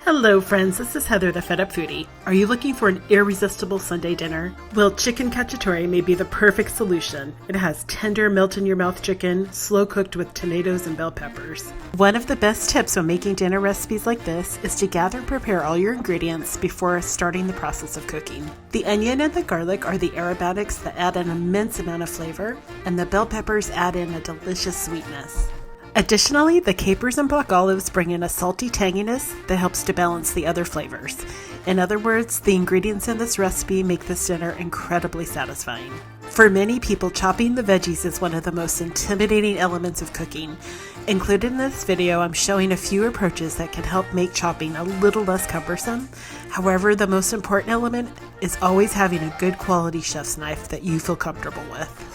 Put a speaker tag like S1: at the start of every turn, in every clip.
S1: Hello friends, this is Heather the Fed Up Foodie. Are you looking for an irresistible Sunday dinner? Well, Chicken Cacciatore may be the perfect solution. It has tender, melt-in-your-mouth chicken, slow-cooked with tomatoes and bell peppers. One of the best tips when making dinner recipes like this is to gather and prepare all your ingredients before starting the process of cooking. The onion and the garlic are the aromatics that add an immense amount of flavor, and the bell peppers add in a delicious sweetness. Additionally, the capers and black olives bring in a salty tanginess that helps to balance the other flavors. In other words, the ingredients in this recipe make this dinner incredibly satisfying. For many people, chopping the veggies is one of the most intimidating elements of cooking. Included in this video, I'm showing a few approaches that can help make chopping a little less cumbersome. However, the most important element is always having a good quality chef's knife that you feel comfortable with.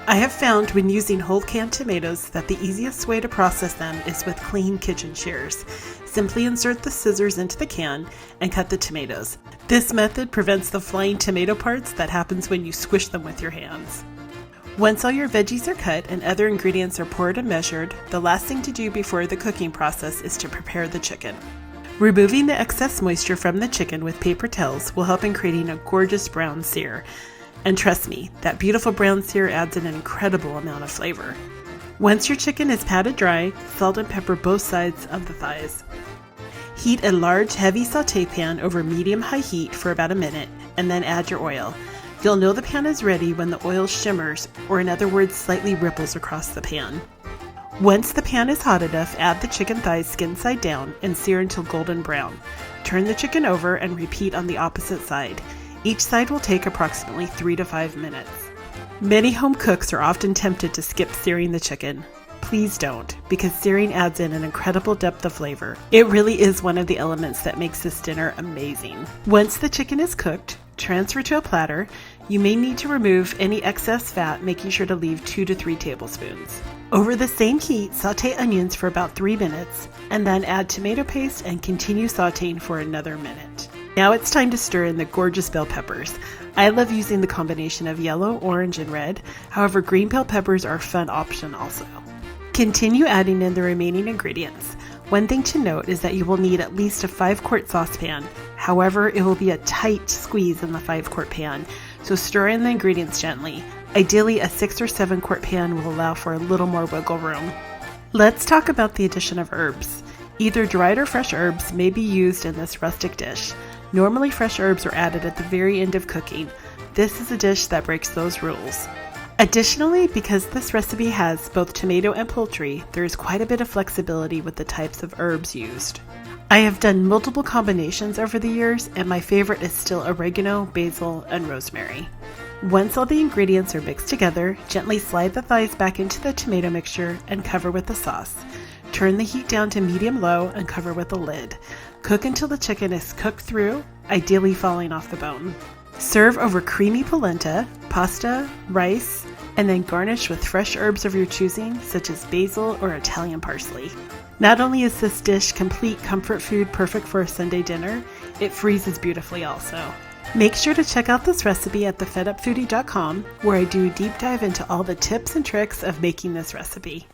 S1: I have found when using whole canned tomatoes that the easiest way to process them is with clean kitchen shears. Simply insert the scissors into the can and cut the tomatoes. This method prevents the flying tomato parts that happens when you squish them with your hands. Once all your veggies are cut and other ingredients are poured and measured, the last thing to do before the cooking process is to prepare the chicken. Removing the excess moisture from the chicken with paper towels will help in creating a gorgeous brown sear. And trust me, that beautiful brown sear adds an incredible amount of flavor. Once your chicken is patted dry, salt and pepper both sides of the thighs. Heat a large, heavy sauté pan over medium-high heat for about a minute, and then add your oil. You'll know the pan is ready when the oil shimmers, or in other words, slightly ripples across the pan. Once the pan is hot enough, add the chicken thighs skin side down and sear until golden brown. Turn the chicken over and repeat on the opposite side. Each side will take approximately 3 to 5 minutes. Many home cooks are often tempted to skip searing the chicken. Please don't, because searing adds in an incredible depth of flavor. It really is one of the elements that makes this dinner amazing. Once the chicken is cooked, transfer to a platter. You may need to remove any excess fat, making sure to leave 2 to 3 tablespoons. Over the same heat, sauté onions for about 3 minutes, and then add tomato paste and continue sautéing for another minute. Now it's time to stir in the gorgeous bell peppers. I love using the combination of yellow, orange, and red. However, green bell peppers are a fun option also. Continue adding in the remaining ingredients. One thing to note is that you will need at least a 5-quart saucepan. However, it will be a tight squeeze in the 5-quart pan, so stir in the ingredients gently. Ideally, a 6 or 7-quart pan will allow for a little more wiggle room. Let's talk about the addition of herbs. Either dried or fresh herbs may be used in this rustic dish. Normally, fresh herbs are added at the very end of cooking. This is a dish that breaks those rules. Additionally, because this recipe has both tomato and poultry, there is quite a bit of flexibility with the types of herbs used. I have done multiple combinations over the years, and my favorite is still oregano, basil, and rosemary. Once all the ingredients are mixed together, gently slide the thighs back into the tomato mixture and cover with the sauce. Turn the heat down to medium-low and cover with a lid. Cook until the chicken is cooked through, ideally falling off the bone. Serve over creamy polenta, pasta, rice, and then garnish with fresh herbs of your choosing, such as basil or Italian parsley. Not only is this dish complete comfort food perfect for a Sunday dinner, it freezes beautifully also. Make sure to check out this recipe at thefedupfoodie.com, where I do a deep dive into all the tips and tricks of making this recipe.